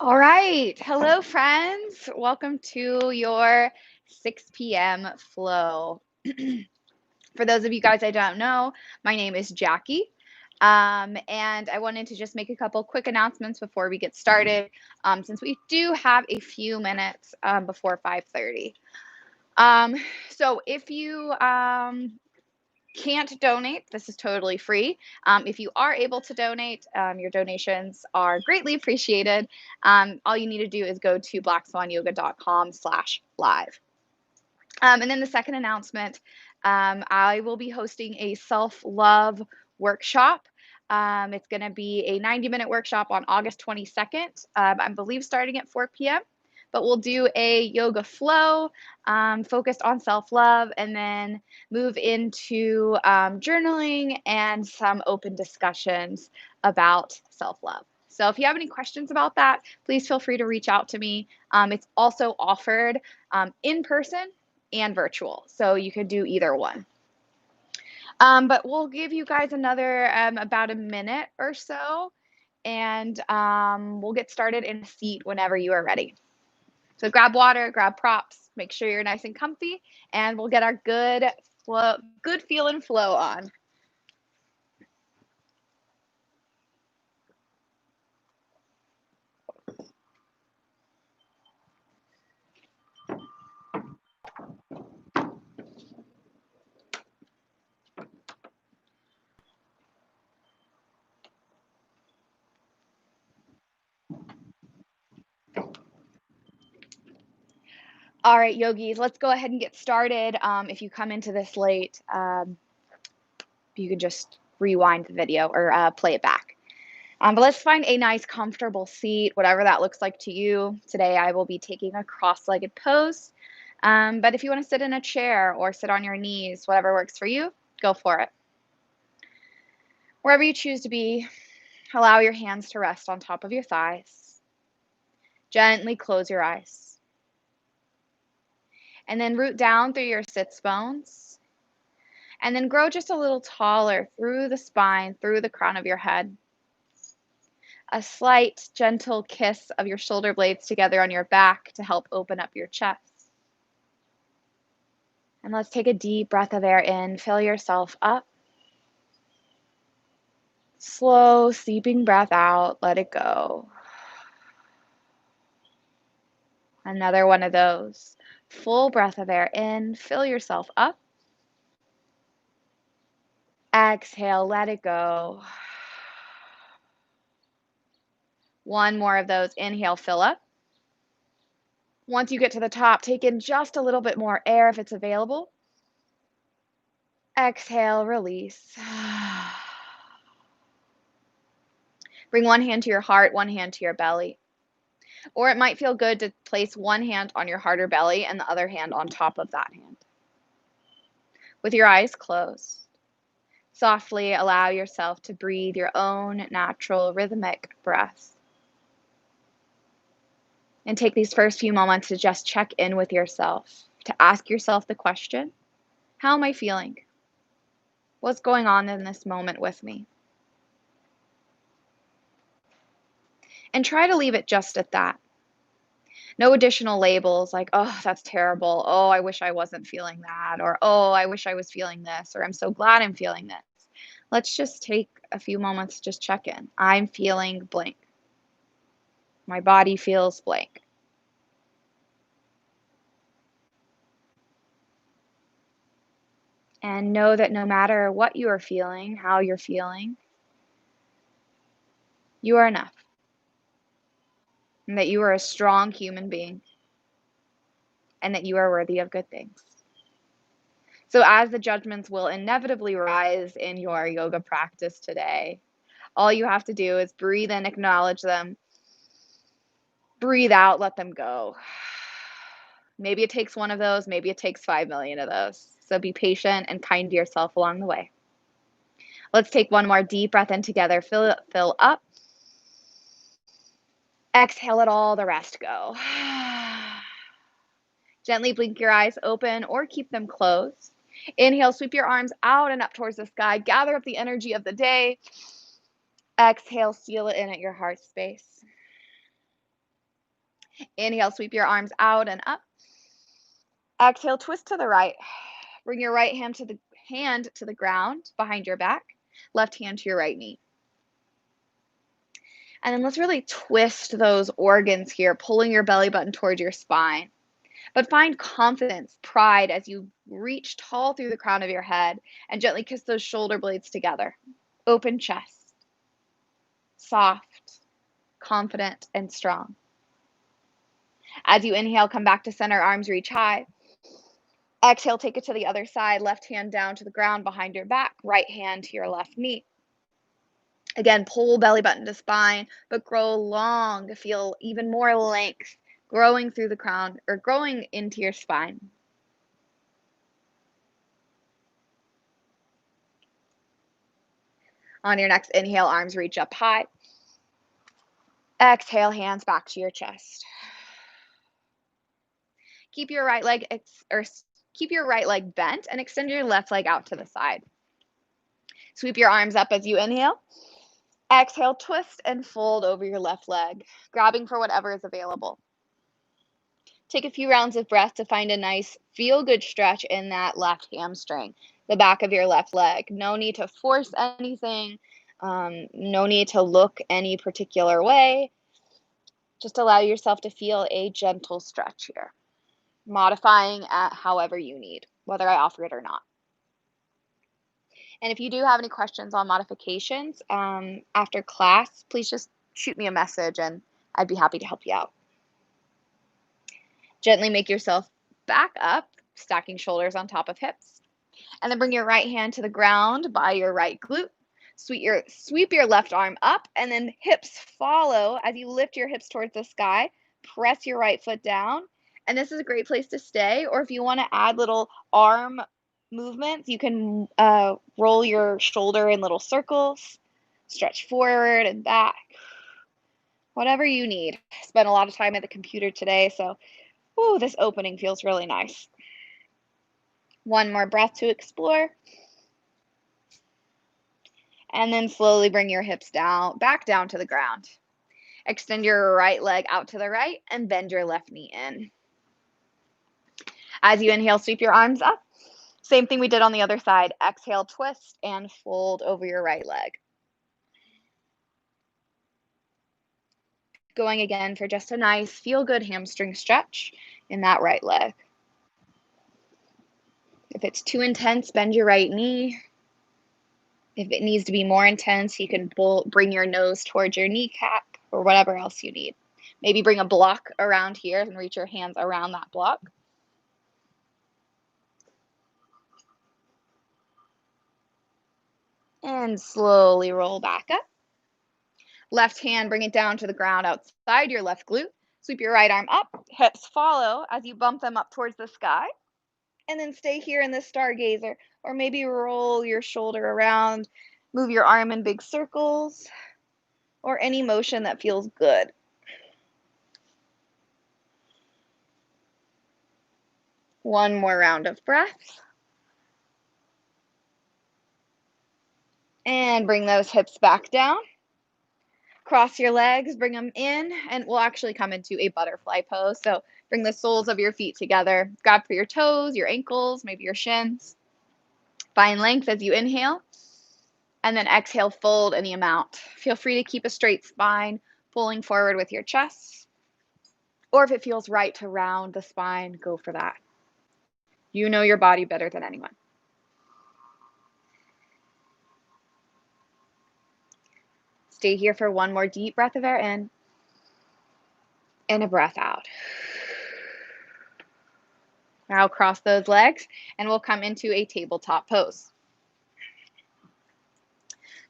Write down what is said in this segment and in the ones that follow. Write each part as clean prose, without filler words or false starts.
All right. Hello, friends. Welcome to your 6 p.m. flow. For those of you guys I don't know, my name is Jackie. And I wanted to just make a couple quick announcements before we get started, since we do have a few minutes before 5:30. So if you can't donate, this is totally free. If you are able to donate, your donations are greatly appreciated. All you need to do is go to blackswanyoga.com/live. And then the second announcement, I will be hosting a self-love workshop. It's going to be a 90-minute workshop on August 22nd, I believe starting at 4 p.m. But we'll do a yoga flow focused on self-love and then move into journaling and some open discussions about self-love. So if you have any questions about that, please feel free to reach out to me. It's also offered in person and virtual, so you could do either one. But we'll give you guys another about a minute or so, and we'll get started in a seat whenever you are ready. So grab water, grab props, make sure you're nice and comfy, and we'll get our good feel and flow on. All right, yogis, let's go ahead and get started. If you come into this late, you can just rewind the video or play it back. But let's find a nice, comfortable seat, whatever that looks like to you. Today, I will be taking a cross-legged pose. But if you want to sit in a chair or sit on your knees, whatever works for you, go for it. Wherever you choose to be, allow your hands to rest on top of your thighs. Gently close your eyes. And then root down through your sits bones. And then grow just a little taller through the spine, through the crown of your head. A slight, gentle kiss of your shoulder blades together on your back to help open up your chest. And let's take a deep breath of air in. Fill yourself up. Slow, seeping breath out. Let it go. Another one of those. Full breath of air in. Fill yourself up. Exhale, let it go. One more of those. Inhale, fill up. Once you get to the top, take in just a little bit more air if it's available. Exhale, release. Bring one hand to your heart, one hand to your belly. Or it might feel good to place one hand on your heart or belly and the other hand on top of that hand. With your eyes closed, softly allow yourself to breathe your own natural rhythmic breath. And take these first few moments to just check in with yourself, to ask yourself the question, how am I feeling? What's going on in this moment with me? And try to leave it just at that. No additional labels like, oh, that's terrible. Oh, I wish I wasn't feeling that. Or, oh, I wish I was feeling this. Or, I'm so glad I'm feeling this. Let's just take a few moments to just check in. I'm feeling blank. My body feels blank. And know that no matter what you are feeling, how you're feeling, you are enough. And that you are a strong human being. And that you are worthy of good things. So as the judgments will inevitably rise in your yoga practice today, all you have to do is breathe in, acknowledge them. Breathe out, let them go. Maybe it takes one of those, maybe it takes 5 million of those. So be patient and kind to yourself along the way. Let's take one more deep breath in together. Fill up. Exhale, let all the rest go. Gently blink your eyes open or keep them closed. Inhale, sweep your arms out and up towards the sky. Gather up the energy of the day. Exhale, seal it in at your heart space. Inhale, sweep your arms out and up. Exhale, twist to the right. Bring your right hand to the ground behind your back. Left hand to your right knee. And then let's really twist those organs here, pulling your belly button towards your spine. But find confidence, pride as you reach tall through the crown of your head and gently kiss those shoulder blades together. Open chest, soft, confident, and strong. As you inhale, come back to center, arms reach high. Exhale, take it to the other side, left hand down to the ground behind your back, right hand to your left knee. Again, pull belly button to spine, but grow long to feel even more length growing through the crown or growing into your spine. On your next inhale, arms reach up high. Exhale, hands back to your chest. Keep your right leg bent and extend your left leg out to the side. Sweep your arms up as you inhale. Exhale, twist and fold over your left leg, grabbing for whatever is available. Take a few rounds of breath to find a nice feel-good stretch in that left hamstring, the back of your left leg. No need to force anything. No need to look any particular way. Just allow yourself to feel a gentle stretch here, modifying at however you need, whether I offer it or not. And if you do have any questions on modifications after class, please just shoot me a message and I'd be happy to help you out. Gently make yourself back up, stacking shoulders on top of hips. And then bring your right hand to the ground by your right glute. Sweep your left arm up and then hips follow as you lift your hips towards the sky. Press your right foot down. And this is a great place to stay. Or if you want to add little arm movements, you can roll your shoulder in little circles, stretch forward and back, whatever you need. Spent a lot of time at the computer today, so this opening feels really nice. One more breath to explore. And then slowly bring your hips back down to the ground. Extend your right leg out to the right and bend your left knee in. As you inhale, sweep your arms up. Same thing we did on the other side. Exhale, twist and fold over your right leg. Going again for just a nice feel-good hamstring stretch in that right leg. If it's too intense, bend your right knee. If it needs to be more intense, you can bring your nose towards your kneecap or whatever else you need. Maybe bring a block around here and reach your hands around that block. And slowly roll back up. Left hand, bring it down to the ground outside your left glute. Sweep your right arm up, hips follow as you bump them up towards the sky. And then stay here in this stargazer, or maybe roll your shoulder around, move your arm in big circles, or any motion that feels good. One more round of breath. And bring those hips back down. Cross your legs, bring them in, and we'll actually come into a butterfly pose. So bring the soles of your feet together. Grab for your toes, your ankles, maybe your shins. Find length as you inhale. And then exhale, fold any amount. Feel free to keep a straight spine, pulling forward with your chest. Or if it feels right to round the spine, go for that. You know your body better than anyone. Stay here for one more deep breath of air in and a breath out. Now cross those legs and we'll come into a tabletop pose.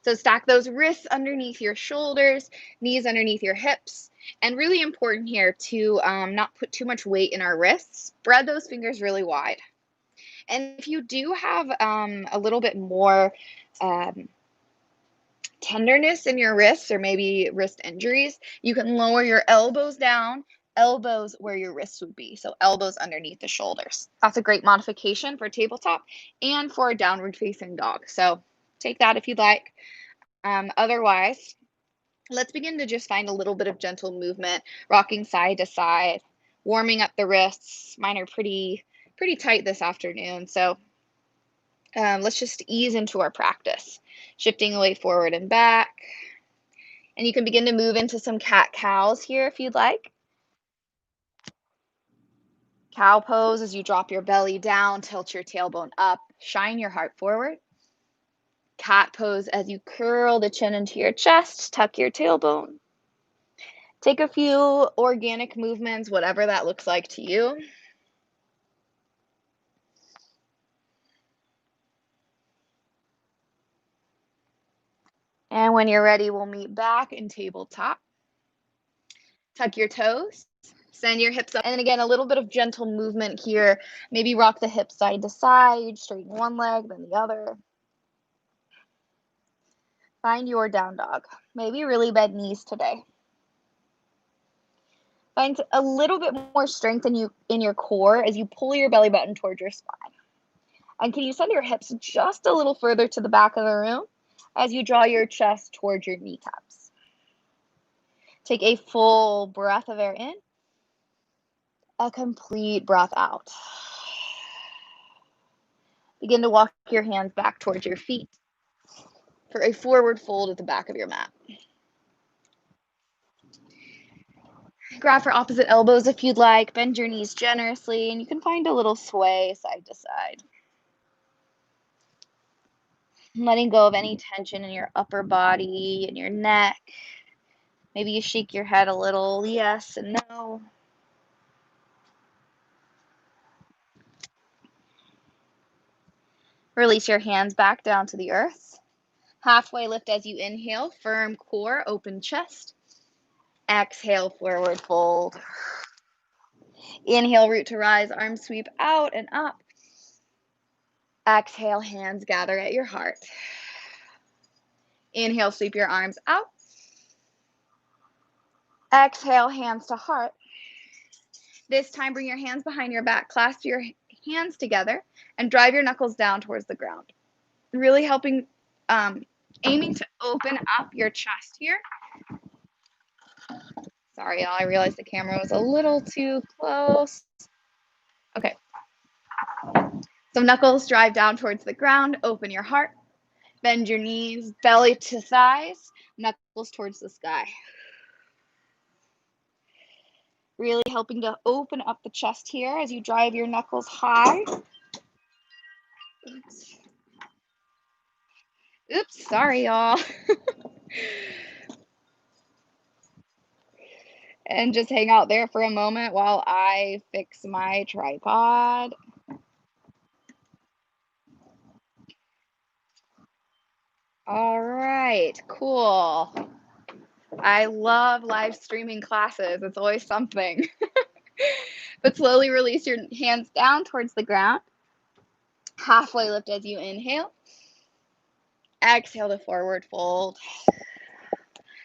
So stack those wrists underneath your shoulders, knees underneath your hips. And really important here to not put too much weight in our wrists. Spread those fingers really wide. And if you do have a little bit more tenderness in your wrists or maybe wrist injuries, you can lower your elbows down, elbows where your wrists would be. So elbows underneath the shoulders. That's a great modification for tabletop and for a downward facing dog. So take that if you'd like. Otherwise, Let's begin to just find a little bit of gentle movement, rocking side to side, warming up the wrists. Mine are pretty tight this afternoon, so let's just ease into our practice, shifting the weight forward and back. And you can begin to move into some cat-cows here if you'd like. Cow pose as you drop your belly down, tilt your tailbone up, shine your heart forward. Cat pose as you curl the chin into your chest, tuck your tailbone. Take a few organic movements, whatever that looks like to you. And when you're ready, we'll meet back in tabletop. Tuck your toes, send your hips up. And then again, a little bit of gentle movement here. Maybe rock the hips side to side, straighten one leg, then the other. Find your down dog. Maybe really bend knees today. Find a little bit more strength in your core as you pull your belly button towards your spine. And can you send your hips just a little further to the back of the room as you draw your chest towards your kneecaps? Take a full breath of air in, a complete breath out. Begin to walk your hands back towards your feet for a forward fold at the back of your mat. Grab for opposite elbows if you'd like. Bend your knees generously, and you can find a little sway side to side. Letting go of any tension in your upper body and your neck. Maybe you shake your head a little, yes and no. Release your hands back down to the earth. Halfway lift as you inhale, firm core, open chest. Exhale, forward fold. Inhale, root to rise, arms sweep out and up. Exhale, hands gather at your heart. Inhale, sweep your arms out. Exhale, hands to heart. This time, bring your hands behind your back, clasp your hands together, and drive your knuckles down towards the ground. Really helping, aiming to open up your chest here. Sorry, y'all, I realized the camera was a little too close. Okay. So knuckles drive down towards the ground, open your heart, bend your knees, belly to thighs, knuckles towards the sky. Really helping to open up the chest here as you drive your knuckles high. Oops, sorry, y'all. And just hang out there for a moment while I fix my tripod. All right, cool. I love live streaming classes. It's always something. But slowly release your hands down towards the ground. Halfway lift as you inhale. Exhale to forward fold.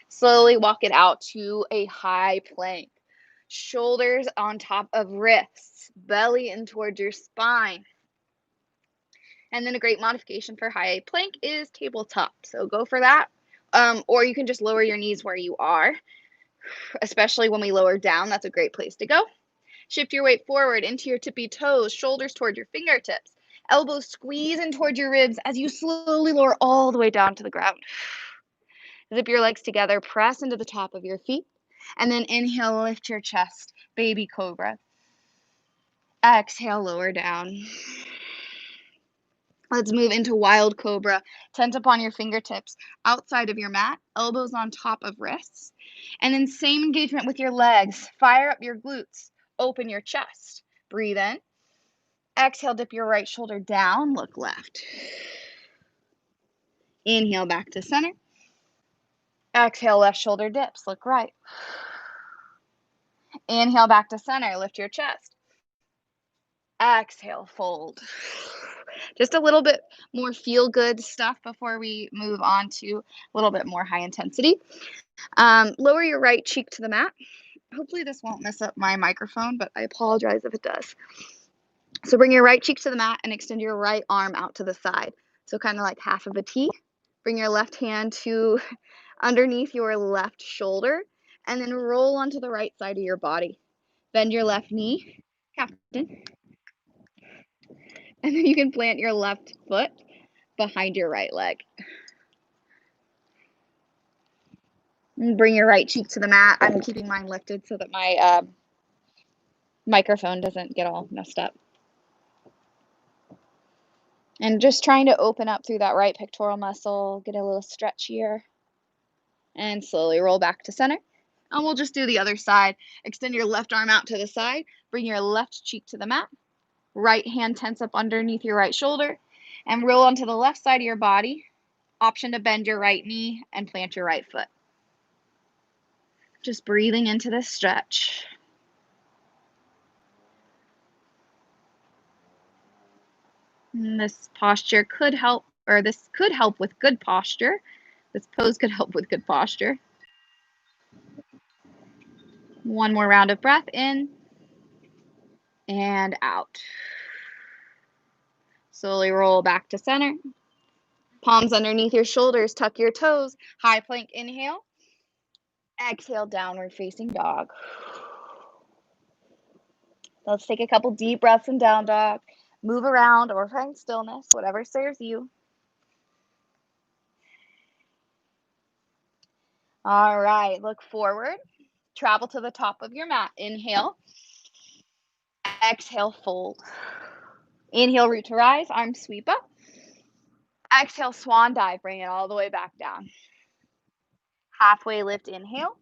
Slowly walk it out to a high plank. Shoulders on top of wrists, belly in towards your spine. And then a great modification for high plank is tabletop. So go for that. Or you can just lower your knees where you are. Especially when we lower down, that's a great place to go. Shift your weight forward into your tippy toes, shoulders toward your fingertips. Elbows squeeze in toward your ribs as you slowly lower all the way down to the ground. Zip your legs together, press into the top of your feet, and then inhale, lift your chest, baby cobra. Exhale, lower down. Let's move into wild cobra. Tent upon your fingertips, outside of your mat, elbows on top of wrists. And then same engagement with your legs. Fire up your glutes, open your chest. Breathe in. Exhale, dip your right shoulder down, look left. Inhale, back to center. Exhale, left shoulder dips, look right. Inhale, back to center, lift your chest. Exhale, fold. Just a little bit more feel-good stuff before we move on to a little bit more high intensity. Lower your right cheek to the mat. Hopefully this won't mess up my microphone, but I apologize if it does. So bring your right cheek to the mat and extend your right arm out to the side. So kind of like half of a T. Bring your left hand to underneath your left shoulder, and then roll onto the right side of your body. Bend your left knee, captain, and then you can plant your left foot behind your right leg. And bring your right cheek to the mat. I'm keeping mine lifted so that my microphone doesn't get all messed up. And just trying to open up through that right pectoral muscle, get a little stretch here, and slowly roll back to center. And we'll just do the other side. Extend your left arm out to the side, bring your left cheek to the mat, right hand tense up underneath your right shoulder, and roll onto the left side of your body. Option to bend your right knee and plant your right foot. Just breathing into this stretch. And this posture could help, or this could help with good posture. This pose could help with good posture. One more round of breath in and out. Slowly roll back to center. Palms underneath your shoulders, tuck your toes. High plank, inhale. Exhale, downward facing dog. Let's take a couple deep breaths in down dog. Move around or find stillness, whatever serves you. All right, look forward. Travel to the top of your mat. Inhale. Exhale, fold. Inhale, root to rise, arms sweep up. Exhale, swan dive, bring it all the way back down. Halfway lift, inhale.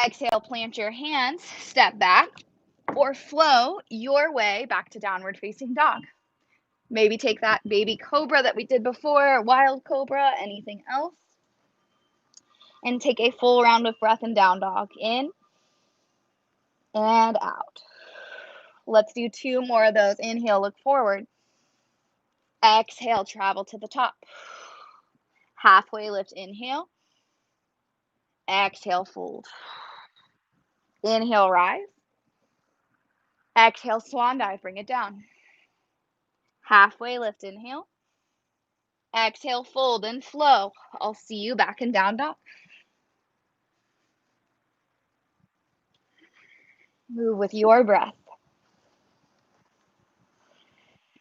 Exhale, plant your hands, step back, or flow your way back to downward facing dog. Maybe take that baby cobra that we did before, wild cobra, anything else. And take a full round of breath in down dog. In and out. Let's do 2 more of those. Inhale, look forward. Exhale, travel to the top. Halfway lift, inhale. Exhale, fold. Inhale, rise. Exhale, swan dive, bring it down. Halfway lift, inhale. Exhale, fold and flow. I'll see you back in down dog. Move with your breath.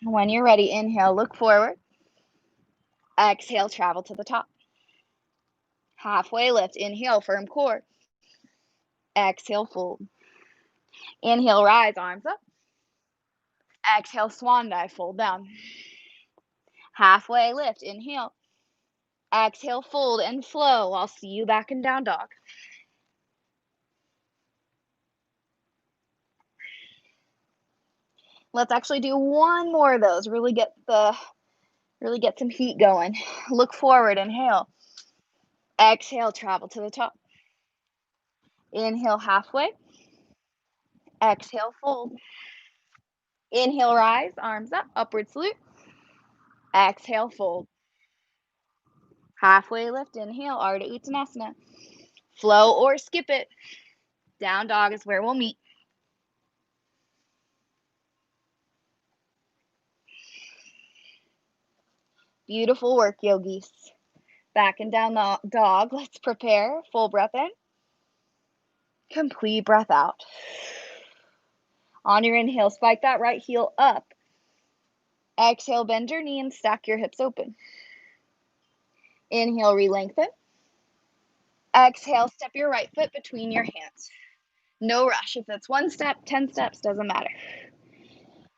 When you're ready, inhale, look forward. Exhale, travel to the top. Halfway lift, inhale, firm core. Exhale, fold. Inhale, rise, arms up. Exhale, swan dive, fold down. Halfway lift, inhale. Exhale, fold and flow. I'll see you back in down dog. Let's actually do 1 more of those. Really get some heat going. Look forward, inhale. Exhale, travel to the top. Inhale, halfway. Exhale, fold. Inhale, rise, arms up, upward salute. Exhale, fold. Halfway lift, inhale, Ardha Uttanasana. Flow or skip it. Down dog is where we'll meet. Beautiful work, yogis. Back and down the dog. Let's prepare. Full breath in. Complete breath out. On your inhale, spike that right heel up. Exhale, bend your knee and stack your hips open. Inhale, re-lengthen. Exhale, step your right foot between your hands. No rush. If it's 1 step, 10 steps, doesn't matter.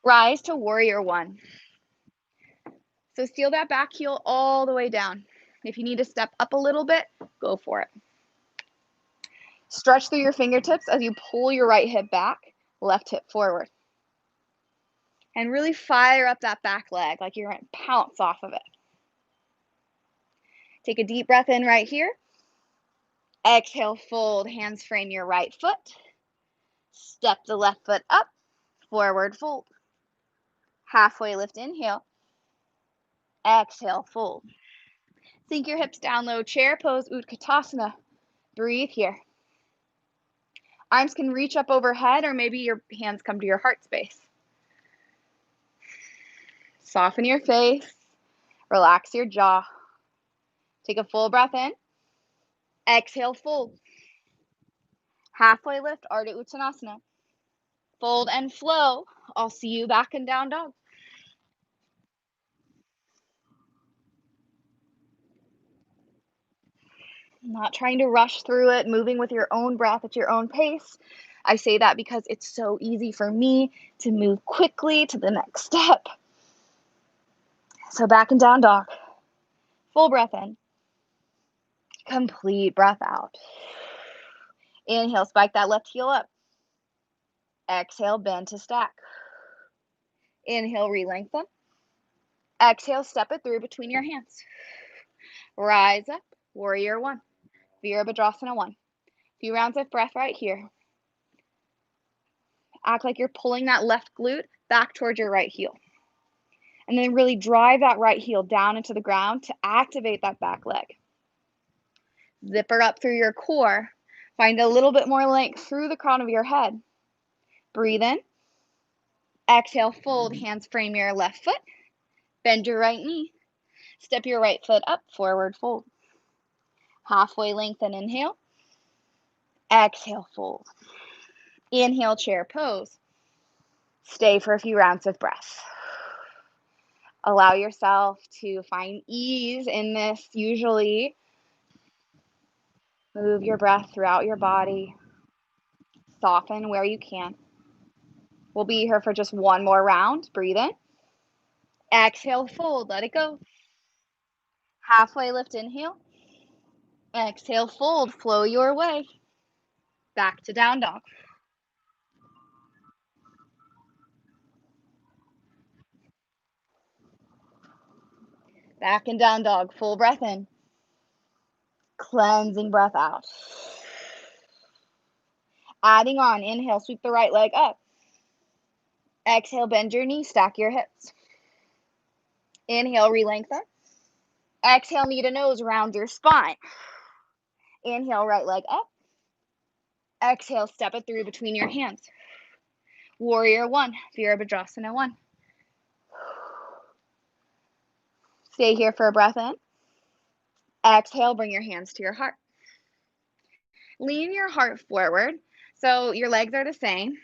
Rise to warrior 1. So seal that back heel all the way down. If you need to step up a little bit, go for it. Stretch through your fingertips as you pull your right hip back, left hip forward. And really fire up that back leg like you're going to pounce off of it. Take a deep breath in right here. Exhale, fold, hands frame your right foot. Step the left foot up, forward fold. Halfway lift, inhale. Exhale, fold. Sink your hips down low, chair pose, Utkatasana. Breathe here. Arms can reach up overhead, or maybe your hands come to your heart space. Soften your face. Relax your jaw. Take a full breath in. Exhale, fold. Halfway lift, Ardha Uttanasana. Fold and flow. I'll see you back in down dog. Not trying to rush through it, moving with your own breath at your own pace. I say that because it's so easy for me to move quickly to the next step. So back in down dog. Full breath in. Complete breath out. Inhale, spike that left heel up. Exhale, bend to stack. Inhale, re-lengthen. Exhale, step it through between your hands. Rise up, warrior one. Virabhadrasana one. Few rounds of breath right here. Act like you're pulling that left glute back towards your right heel. And then really drive that right heel down into the ground to activate that back leg. Zipper up through your core. Find a little bit more length through the crown of your head. Breathe in. Exhale, fold, hands frame your left foot. Bend your right knee. Step your right foot up, forward fold. Halfway lengthen, inhale. Exhale, fold. Inhale, chair pose. Stay for a few rounds of breath. Allow yourself to find ease in this. Usually, move your breath throughout your body. Soften where you can. We'll be here for just one more round. Breathe in. Exhale, fold. Let it go. Halfway lift, inhale. Exhale, fold. Flow your way. Back to down dog. Back and down dog. Full breath in. Cleansing breath out. Adding on. Inhale, sweep the right leg up. Exhale, bend your knees, stack your hips. Inhale, re-lengthen. Exhale, knee to nose, round your spine. Inhale, right leg up. Exhale, step it through between your hands. Warrior one, Virabhadrasana one. Stay here for a breath in. Exhale, bring your hands to your heart. Lean your heart forward. So your legs are the same,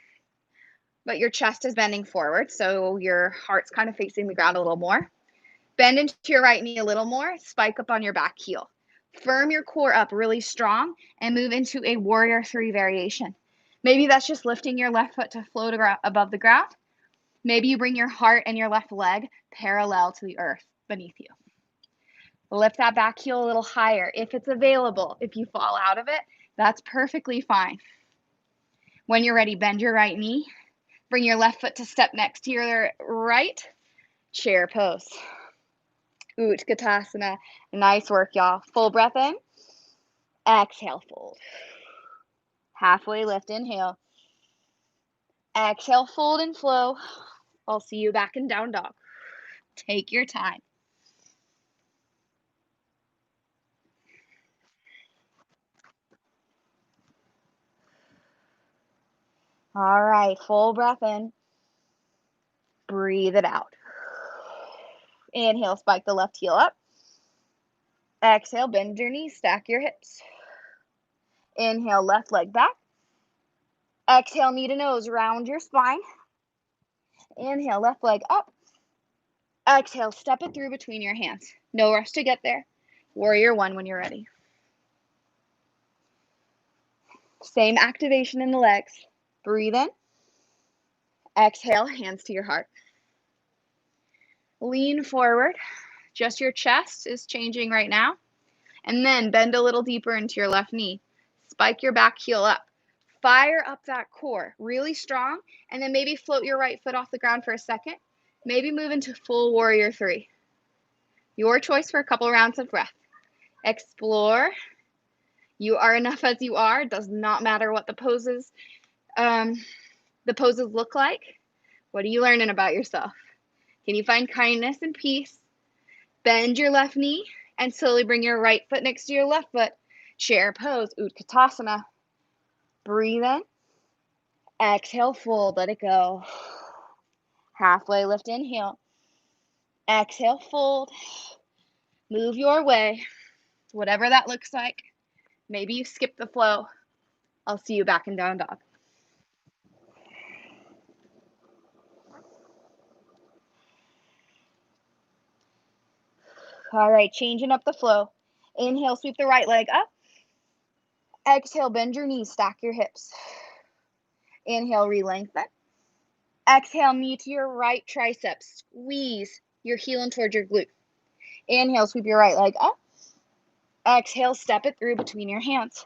but your chest is bending forward. So your heart's kind of facing the ground a little more. Bend into your right knee a little more. Spike up on your back heel. Firm your core up really strong and move into a warrior three variation. Maybe that's just lifting your left foot to float above the ground. Maybe you bring your heart and your left leg parallel to the earth beneath you. Lift that back heel a little higher if it's available. If you fall out of it, that's perfectly fine. When you're ready, bend your right knee. Bring your left foot to step next to your right. Chair pose. Utkatasana. Nice work, y'all. Full breath in. Exhale, fold. Halfway lift, inhale. Exhale, fold and flow. I'll see you back in down dog. Take your time. All right, full breath in. Breathe it out. Inhale, spike the left heel up. Exhale, bend your knees, stack your hips. Inhale, left leg back. Exhale, knee to nose, round your spine. Inhale, left leg up. Exhale, step it through between your hands. No rush to get there. Warrior one when you're ready. Same activation in the legs. Breathe in. Exhale, hands to your heart. Lean forward. Just your chest is changing right now. And then bend a little deeper into your left knee. Spike your back heel up. Fire up that core really strong. And then maybe float your right foot off the ground for a second. Maybe move into full warrior three. Your choice for a couple rounds of breath. Explore. You are enough as you are. It does not matter what the poses look like. What are you learning about yourself? Can you find kindness and peace? Bend your left knee and slowly bring your right foot next to your left foot. Chair pose, Utkatasana. Breathe in. Exhale, fold, let it go. Halfway lift, inhale. Exhale, fold. Move your way, whatever that looks like. Maybe you skip the flow. I'll see you back in down dog. All right, changing up the flow. Inhale, sweep the right leg up. Exhale, bend your knees, stack your hips. Inhale, re-lengthen. Exhale, knee to your right tricep. Squeeze your heel in towards your glute. Inhale, sweep your right leg up. Exhale, step it through between your hands.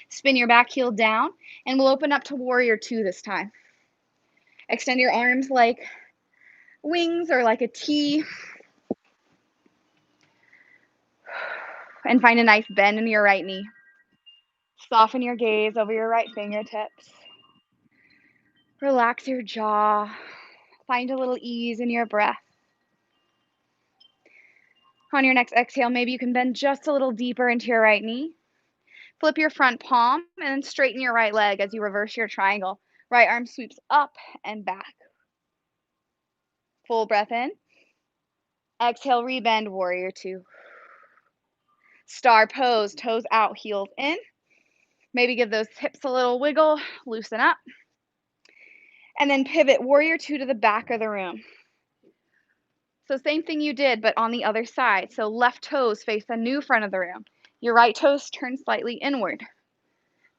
Spin your back heel down, and we'll open up to warrior two this time. Extend your arms like wings or like a T. And find a nice bend in your right knee. Soften your gaze over your right fingertips. Relax your jaw. Find a little ease in your breath. On your next exhale, maybe you can bend just a little deeper into your right knee. Flip your front palm and then straighten your right leg as you reverse your triangle. Right arm sweeps up and back. Full breath in. Exhale, rebend, warrior two. Star pose, toes out, heels in. Maybe give those hips a little wiggle, loosen up. And then pivot, warrior two to the back of the room. So same thing you did, but on the other side. So left toes face the new front of the room. Your right toes turn slightly inward.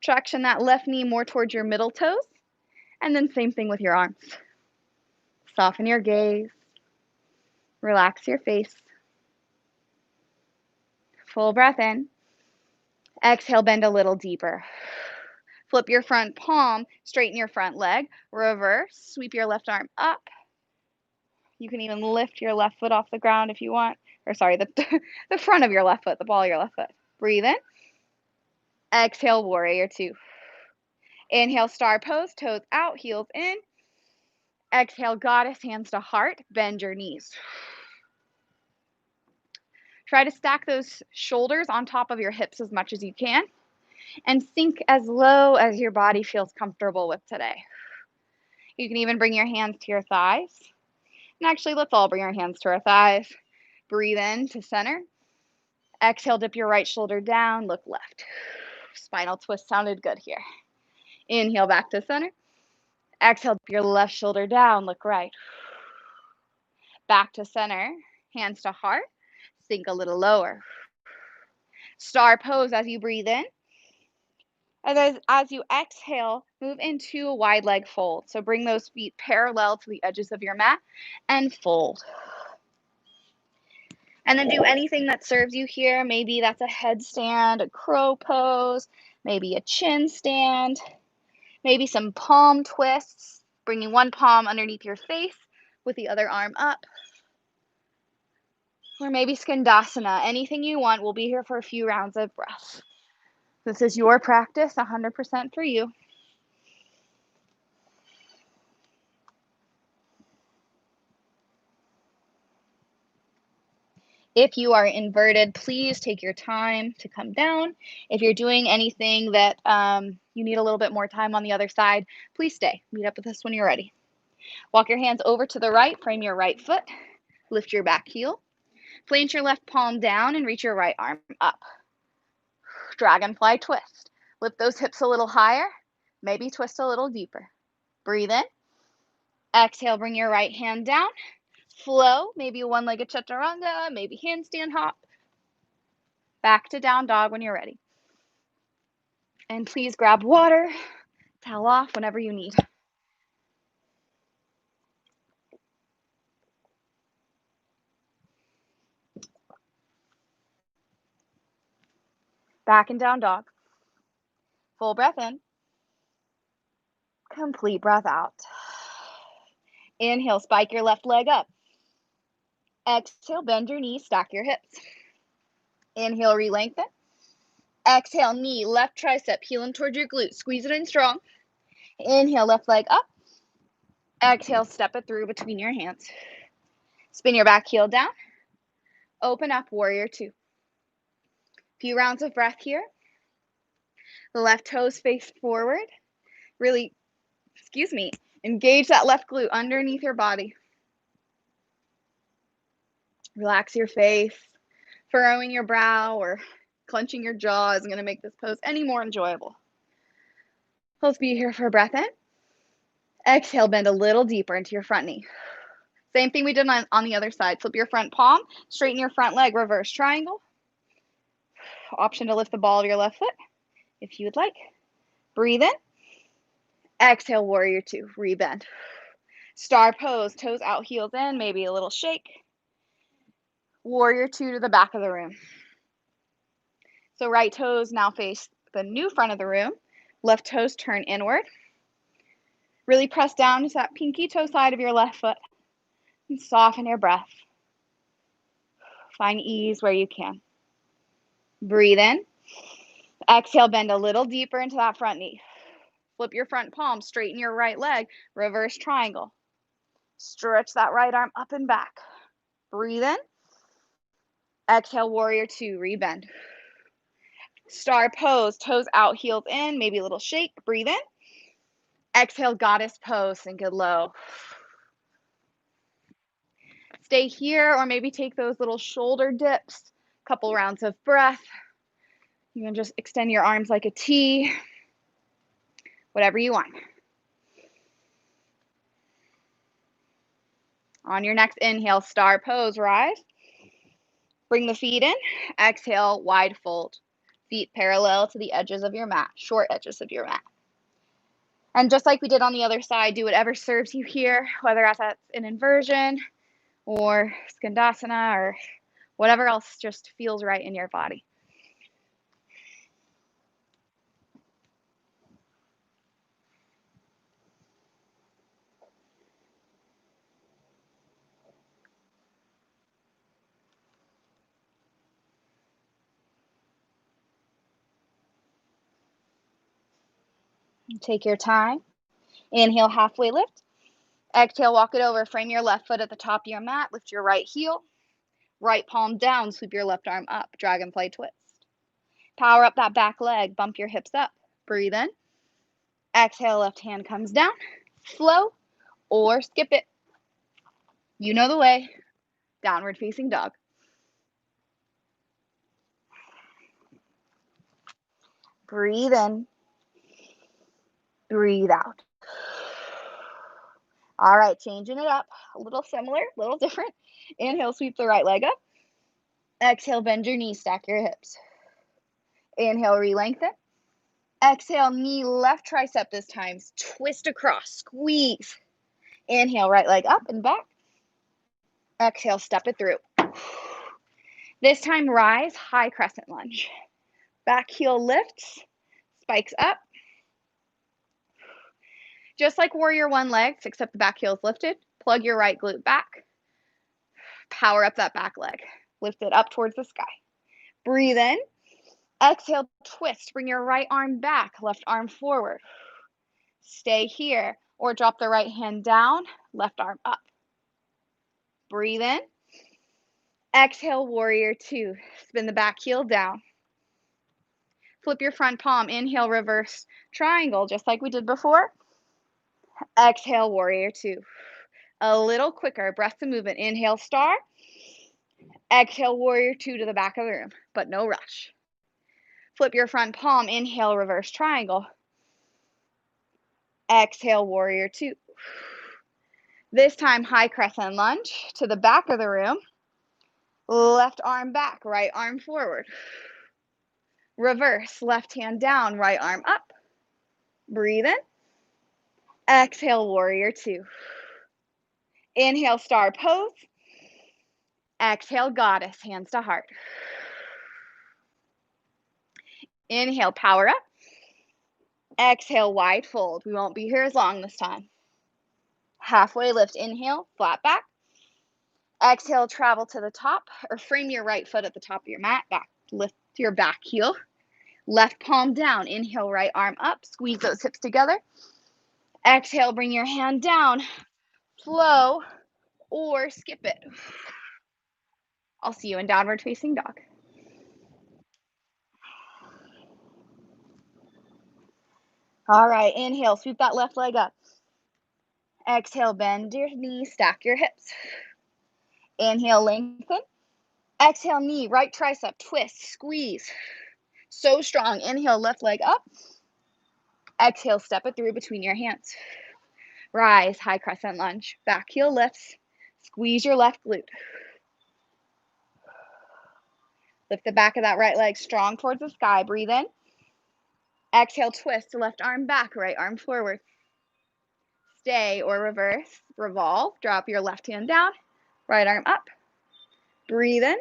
Traction that left knee more towards your middle toes. And then same thing with your arms. Soften your gaze. Relax your face. Full breath in. Exhale, bend a little deeper. Flip your front palm, straighten your front leg. Reverse, sweep your left arm up. You can even lift your left foot off the ground if you want. Or sorry, the front of your left foot, the ball of your left foot. Breathe in. Exhale, warrior two. Inhale, star pose, toes out, heels in. Exhale, goddess, hands to heart. Bend your knees. Try to stack those shoulders on top of your hips as much as you can. And sink as low as your body feels comfortable with today. You can even bring your hands to your thighs. And actually, let's all bring our hands to our thighs. Breathe in to center. Exhale, dip your right shoulder down, look left. Spinal twist sounded good here. Inhale, back to center. Exhale, dip your left shoulder down, look right. Back to center, hands to heart. Sink a little lower. Star pose as you breathe in. And as you exhale, move into a wide leg fold. So bring those feet parallel to the edges of your mat and fold. And then do anything that serves you here. Maybe that's a headstand, a crow pose, maybe a chin stand, maybe some palm twists, bringing one palm underneath your face with the other arm up. Or maybe skandasana, anything you want. We'll be here for a few rounds of breath. This is your practice, 100% for you. If you are inverted, please take your time to come down. If you're doing anything that you need a little bit more time on the other side, please stay. Meet up with us when you're ready. Walk your hands over to the right, frame your right foot, lift your back heel, plant your left palm down and reach your right arm up. Dragonfly twist. Lift those hips a little higher, maybe twist a little deeper. Breathe in. Exhale, bring your right hand down. Flow, maybe a one-legged chaturanga, maybe handstand hop. Back to down dog when you're ready. And please grab water, towel off whenever you need. Back and down dog. Full breath in. Complete breath out. Inhale, spike your left leg up. Exhale, bend your knees, stack your hips. Inhale, re-lengthen. Exhale, knee, left tricep, heel in towards your glute. Squeeze it in strong. Inhale, left leg up. Exhale, step it through between your hands. Spin your back heel down. Open up, warrior two. Few rounds of breath here. The left toes face forward. Really, engage that left glute underneath your body. Relax your face, furrowing your brow or Clenching your jaw isn't going to make this pose any more enjoyable. Let's be here for a breath in. Exhale, bend a little deeper into your front knee. Same thing we did on the other side. Flip your front palm, straighten your front leg, reverse triangle. Option to lift the ball of your left foot if you would like. Breathe in. Exhale, warrior two, rebend. Star pose, toes out, heels in, maybe a little shake. Warrior two to the back of the room. So right toes now face the new front of the room. Left toes turn inward. Really press down to that pinky toe side of your left foot and soften your breath. Find ease where you can. Breathe in. Exhale, bend a little deeper into that front knee. Flip your front palm, straighten your right leg, reverse triangle. Stretch that right arm up and back. Breathe in. Exhale, warrior two, rebend. Star pose, toes out, heels in, maybe a little shake. Breathe in. Exhale, goddess pose, sink it low. Stay here or maybe take those little shoulder dips. Couple rounds of breath. You can just extend your arms like a T. Whatever you want. On your next inhale, star pose, rise. Bring the feet in. Exhale, wide fold. Feet parallel to the edges of your mat, short edges of your mat. And just like we did on the other side, do whatever serves you here, whether that's an inversion or skandasana or whatever else just feels right in your body. Take your time. Inhale, halfway lift. Exhale, walk it over. Frame your left foot at the top of your mat. Lift your right heel. Right palm down. Sweep your left arm up. Dragonfly twist. Power up that back leg. Bump your hips up. Breathe in. Exhale, left hand comes down. Flow or skip it. You know the way. Downward facing dog. Breathe in. Breathe out. All right, changing it up. A little similar, a little different. Inhale, sweep the right leg up. Exhale, bend your knees, stack your hips. Inhale, re-lengthen. Exhale, knee left tricep this time. Twist across, squeeze. Inhale, right leg up and back. Exhale, step it through. This time, rise, high crescent lunge. Back heel lifts, spikes up. Just like warrior one legs, except the back heel is lifted. Plug your right glute back. Power up that back leg. Lift it up towards the sky. Breathe in. Exhale, twist. Bring your right arm back, left arm forward. Stay here or drop the right hand down, left arm up. Breathe in. Exhale, warrior two. Spin the back heel down. Flip your front palm. Inhale, reverse triangle, just like we did before. Exhale, warrior two. A little quicker. Breath to movement. Inhale, star. Exhale, warrior two to the back of the room, but no rush. Flip your front palm. Inhale, reverse triangle. Exhale, warrior two. This time, high crescent lunge to the back of the room. Left arm back, right arm forward. Reverse, left hand down, right arm up. Breathe in. Exhale, warrior two. Inhale, star pose. Exhale, goddess, hands to heart. Inhale, power up. Exhale, wide fold. We won't be here as long this time. Halfway lift, inhale, flat back. Exhale, travel to the top or frame your right foot at the top of your mat. Back, lift your back heel. Left palm down. Inhale, right arm up. Squeeze those hips together. Exhale, bring your hand down. Flow or skip it. I'll see you in downward facing dog. All right, inhale, sweep that left leg up. Exhale, bend your knees, stack your hips. Inhale, lengthen. Exhale, knee, right tricep, twist, squeeze. So strong. Inhale, left leg up. Exhale, step it through between your hands. Rise, high crescent lunge. Back heel lifts. Squeeze your left glute. Lift the back of that right leg strong towards the sky. Breathe in. Exhale, twist. Left arm back, right arm forward. Stay or reverse. Revolve. Drop your left hand down. Right arm up. Breathe in.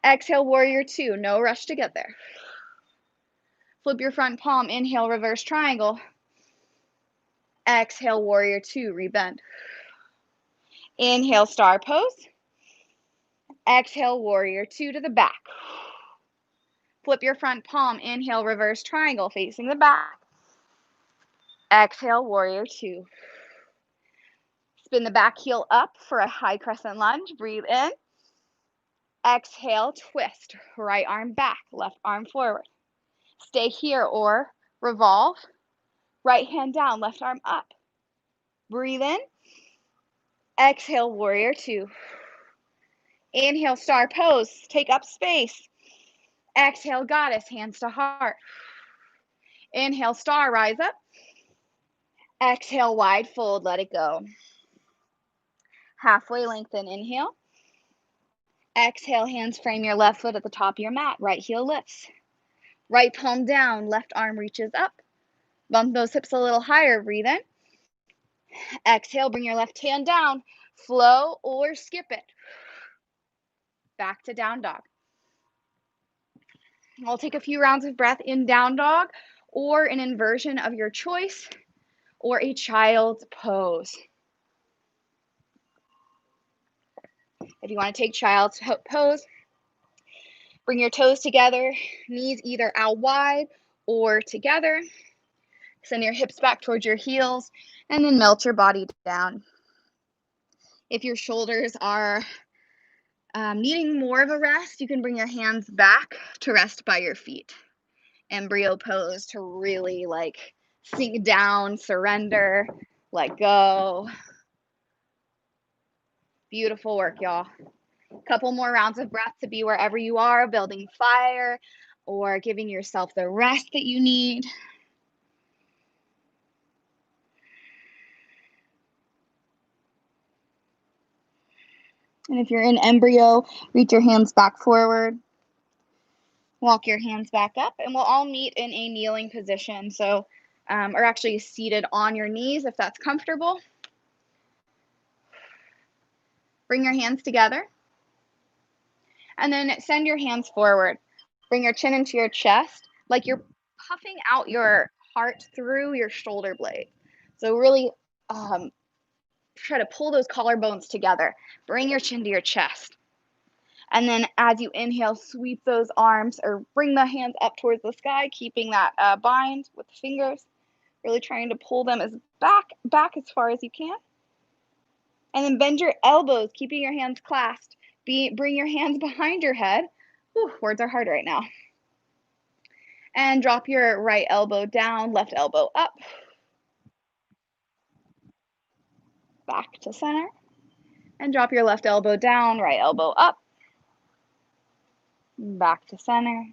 Exhale, warrior two. No rush to get there. Flip your front palm. Inhale, reverse triangle. Exhale, warrior two. Rebend. Inhale, star pose. Exhale, warrior two to the back. Flip your front palm. Inhale, reverse triangle facing the back. Exhale, warrior two. Spin the back heel up for a high crescent lunge. Breathe in. Exhale, twist. Right arm back, left arm forward. Stay here or revolve. Right hand down, left arm up. Breathe in. Exhale, warrior two. Inhale, star pose. Take up space. Exhale, goddess, hands to heart. Inhale, star, rise up. Exhale, wide fold, let it go. Halfway lengthen, inhale. Exhale, hands frame your left foot at the top of your mat. Right heel lifts. Right palm down, left arm reaches up. Bump those hips a little higher, breathe in. Exhale, bring your left hand down. Flow or skip it. Back to down dog. We'll take a few rounds of breath in down dog or an inversion of your choice or a child's pose. If you want to take child's pose, bring your toes together, knees either out wide or together. Send your hips back towards your heels and then melt your body down. If your shoulders are needing more of a rest, you can bring your hands back to rest by your feet. Embryo pose to really like sink down, surrender, let go. Beautiful work, y'all. Couple more rounds of breath to be wherever you are, building fire or giving yourself the rest that you need. And if you're in embryo, reach your hands back forward. Walk your hands back up, and we'll all meet in a kneeling position. So, or actually seated on your knees if that's comfortable. Bring your hands together. And then send your hands forward. Bring your chin into your chest, like you're puffing out your heart through your shoulder blade. So really try to pull those collarbones together. Bring your chin to your chest. And then as you inhale, sweep those arms or bring the hands up towards the sky, keeping that bind with the fingers. Really trying to pull them as back as far as you can. And then bend your elbows, keeping your hands clasped. Bring your hands behind your head. Whew, words are hard right now. And drop your right elbow down, left elbow up. Back to center. And drop your left elbow down, right elbow up. Back to center.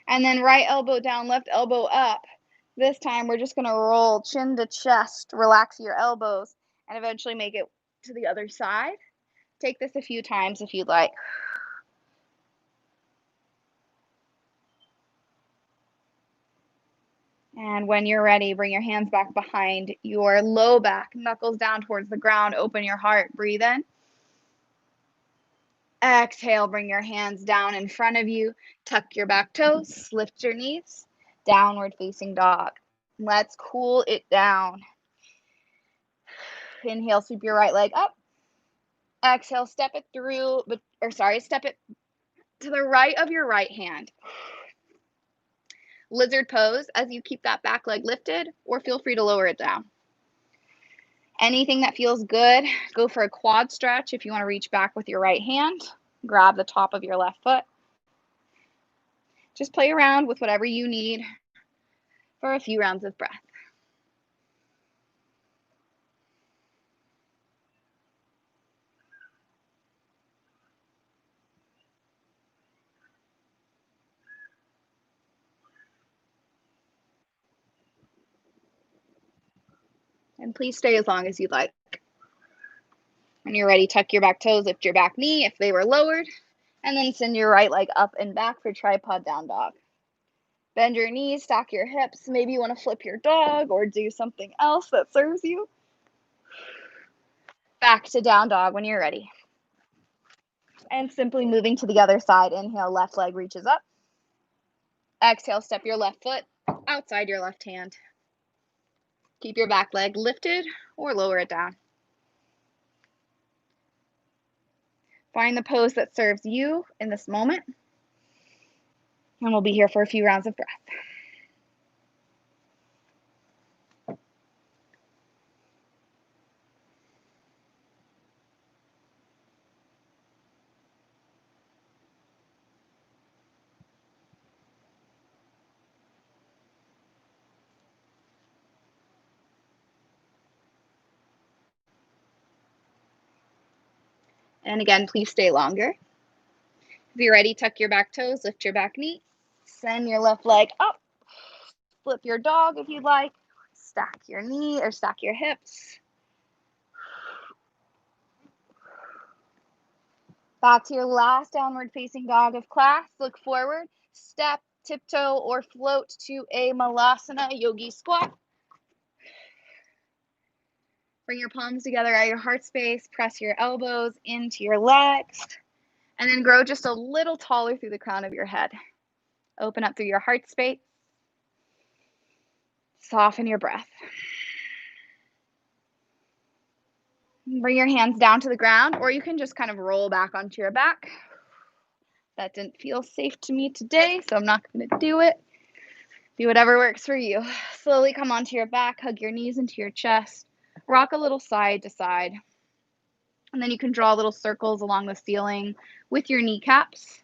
And then right elbow down, left elbow up. This time we're just going to roll chin to chest, relax your elbows, and eventually make it to the other side. Take this a few times if you'd like. And when you're ready, bring your hands back behind your low back, knuckles down towards the ground, open your heart, breathe in. Exhale, bring your hands down in front of you, tuck your back toes, lift your knees, downward facing dog. Let's cool it down. Inhale, sweep your right leg up. Exhale, step it to the right of your right hand. Lizard pose as you keep that back leg lifted, or feel free to lower it down. Anything that feels good, go for a quad stretch if you want to reach back with your right hand. Grab the top of your left foot. Just play around with whatever you need for a few rounds of breath. And please stay as long as you'd like. When you're ready, tuck your back toes, lift your back knee if they were lowered, and then send your right leg up and back for tripod down dog. Bend your knees, stack your hips. Maybe you want to flip your dog or do something else that serves you. Back to down dog when you're ready. And simply moving to the other side. Inhale, left leg reaches up. Exhale, step your left foot outside your left hand. Keep your back leg lifted or lower it down. Find the pose that serves you in this moment. And we'll be here for a few rounds of breath. And again, please stay longer. If you're ready, tuck your back toes, lift your back knee, send your left leg up, flip your dog if you'd like, stack your knee or stack your hips. Back to your last downward facing dog of class. Look forward, step, tiptoe, or float to a malasana yogi squat. Bring your palms together at your heart space, press your elbows into your legs, and then grow just a little taller through the crown of your head. Open up through your heart space. Soften your breath. Bring your hands down to the ground, or you can just kind of roll back onto your back. That didn't feel safe to me today, so I'm not going to do it. Do whatever works for you. Slowly come onto your back, hug your knees into your chest, rock a little side to side. And then you can draw little circles along the ceiling with your kneecaps,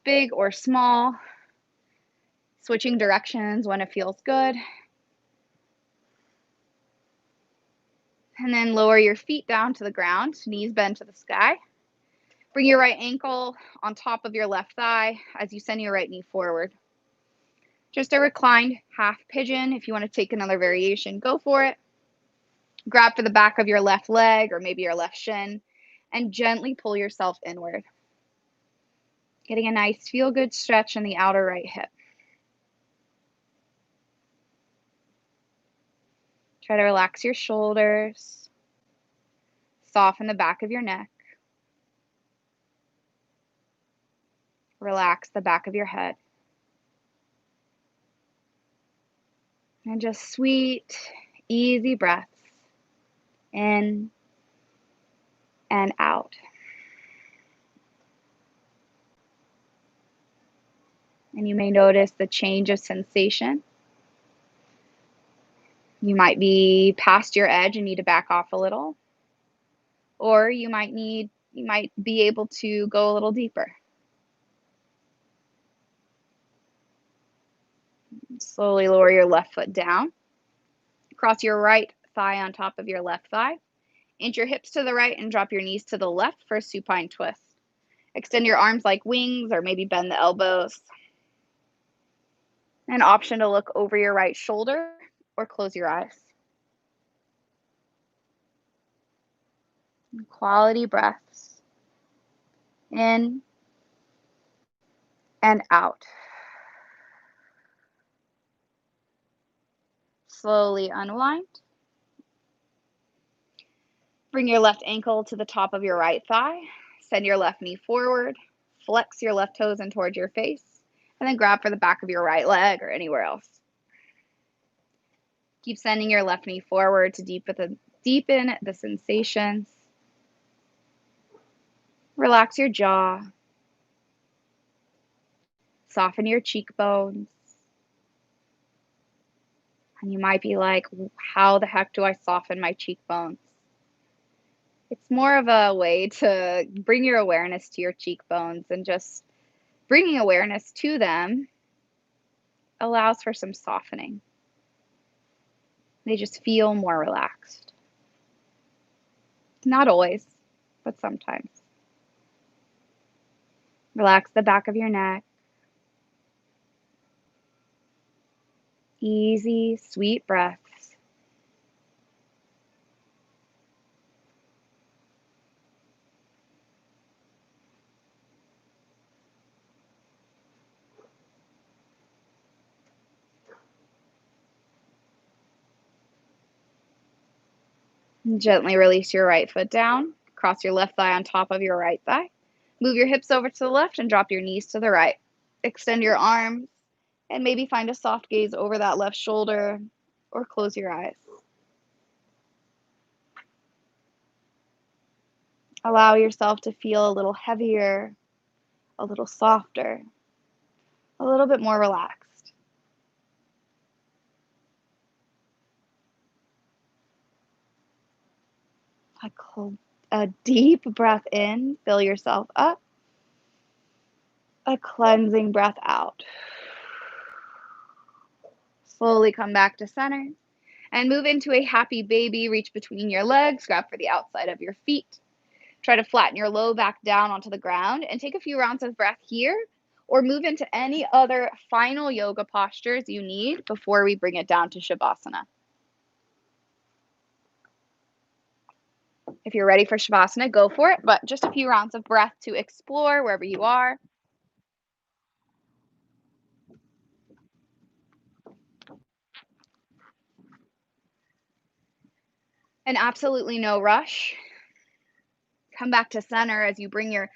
big or small, switching directions when it feels good. And then lower your feet down to the ground, knees bend to the sky. Bring your right ankle on top of your left thigh as you send your right knee forward. Just a reclined half pigeon. If you want to take another variation, go for it. Grab for the back of your left leg or maybe your left shin and gently pull yourself inward. Getting a nice feel-good stretch in the outer right hip. Try to relax your shoulders. Soften the back of your neck. Relax the back of your head. And just sweet, easy breaths in and out. And you may notice the change of sensation. You might be past your edge and need to back off a little. Or you might be able to go a little deeper. Slowly lower your left foot down. Cross your right thigh on top of your left thigh. Inch your hips to the right and drop your knees to the left for a supine twist. Extend your arms like wings or maybe bend the elbows. An option to look over your right shoulder or close your eyes. Quality breaths in and out. Slowly unwind. Bring your left ankle to the top of your right thigh. Send your left knee forward. Flex your left toes in towards your face. And then grab for the back of your right leg or anywhere else. Keep sending your left knee forward to deepen the sensations. Relax your jaw. Soften your cheekbones. And you might be like, how the heck do I soften my cheekbones? It's more of a way to bring your awareness to your cheekbones, and just bringing awareness to them allows for some softening. They just feel more relaxed. Not always, but sometimes. Relax the back of your neck. Easy, sweet breaths. Gently release your right foot down. Cross your left thigh on top of your right thigh. Move your hips over to the left and drop your knees to the right. Extend your arms and maybe find a soft gaze over that left shoulder or close your eyes. Allow yourself to feel a little heavier, a little softer, a little bit more relaxed. A deep breath in, fill yourself up. A cleansing breath out. Slowly come back to center and move into a happy baby. Reach between your legs, grab for the outside of your feet. Try to flatten your low back down onto the ground and take a few rounds of breath here or move into any other final yoga postures you need before we bring it down to Shavasana. If you're ready for Shavasana, go for it, but just a few rounds of breath to explore wherever you are. And absolutely no rush. Come back to center as you bring your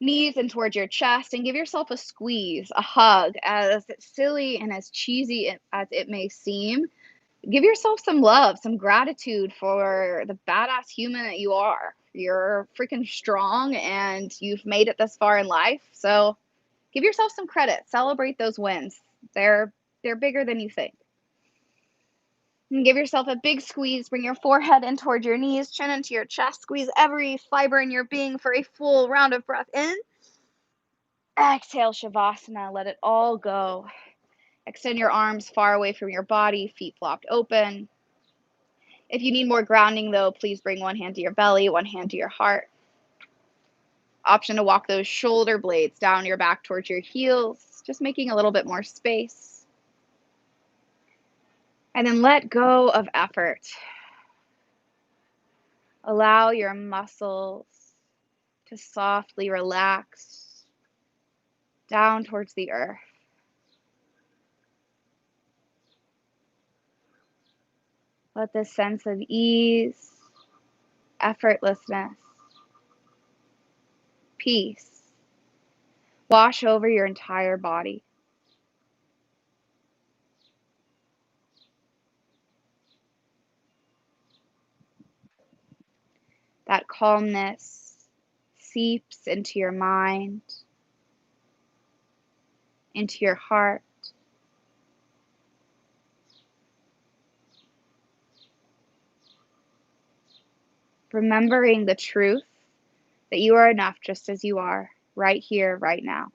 knees in towards your chest and give yourself a squeeze, a hug. As silly and as cheesy as it may seem, give yourself some love, some gratitude for the badass human that you are. You're freaking strong and you've made it this far in life. So give yourself some credit. Celebrate those wins. They're bigger than you think. And give yourself a big squeeze. Bring your forehead in towards your knees, chin into your chest. Squeeze every fiber in your being for a full round of breath in. Exhale, Shavasana. Let it all go. Extend your arms far away from your body, feet flopped open. If you need more grounding, though, please bring one hand to your belly, one hand to your heart. Option to walk those shoulder blades down your back towards your heels, just making a little bit more space. And then let go of effort. Allow your muscles to softly relax down towards the earth. Let this sense of ease, effortlessness, peace wash over your entire body. That calmness seeps into your mind, into your heart. Remembering the truth that you are enough just as you are, right here, right now.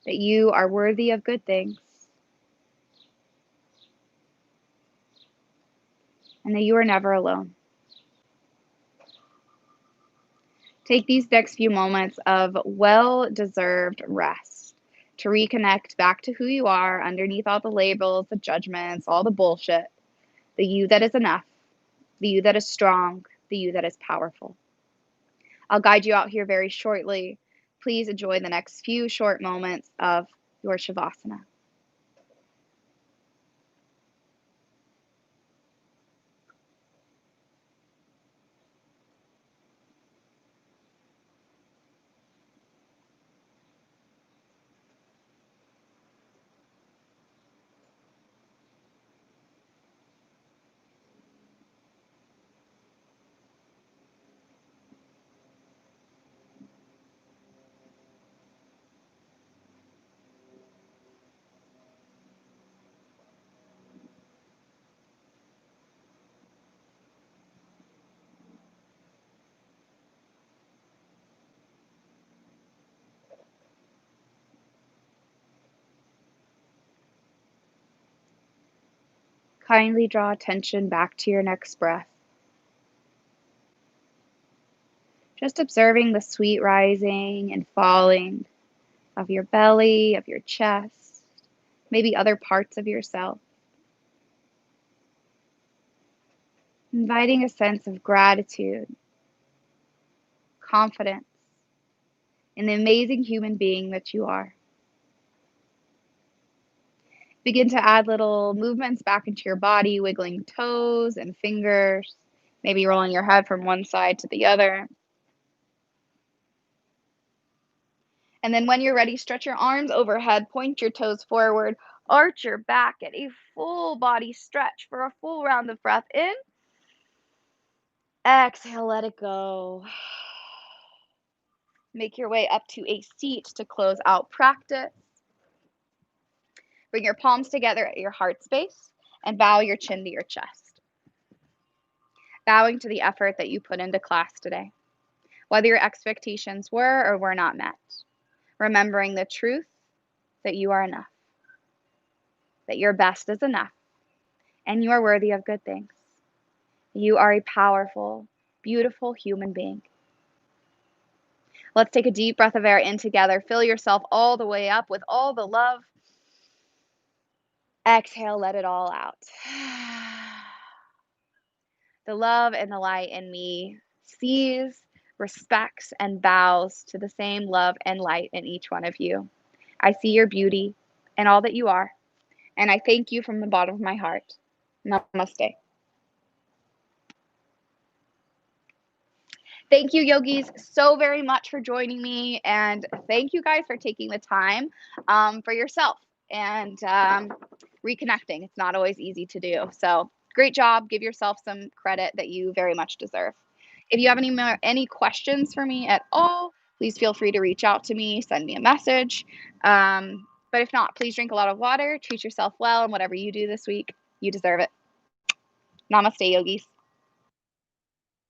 That you are worthy of good things. And that you are never alone. Take these next few moments of well-deserved rest to reconnect back to who you are underneath all the labels, the judgments, all the bullshit. The you that is enough, the you that is strong, the you that is powerful. I'll guide you out here very shortly. Please enjoy the next few short moments of your Shavasana. Kindly draw attention back to your next breath. Just observing the sweet rising and falling of your belly, of your chest, maybe other parts of yourself. Inviting a sense of gratitude, confidence in the amazing human being that you are. Begin to add little movements back into your body, wiggling toes and fingers, maybe rolling your head from one side to the other. And then when you're ready, stretch your arms overhead, point your toes forward, arch your back, get a full body stretch for a full round of breath in. Exhale, let it go. Make your way up to a seat to close out practice. Bring your palms together at your heart space and bow your chin to your chest. Bowing to the effort that you put into class today, whether your expectations were or were not met. Remembering the truth that you are enough, that your best is enough, and you are worthy of good things. You are a powerful, beautiful human being. Let's take a deep breath of air in together. Fill yourself all the way up with all the love. Exhale, let it all out. The love and the light in me sees, respects, and bows to the same love and light in each one of you. I see your beauty and all that you are, and I thank you from the bottom of my heart. Namaste. Thank you, yogis, so very much for joining me, and thank you guys for taking the time for yourself and reconnecting. It's not always easy to do. So great job. Give yourself some credit that you very much deserve. If you have any questions for me at all, please feel free to reach out to me, send me a message. But if not, please drink a lot of water, treat yourself well, and whatever you do this week, you deserve it. Namaste, yogis.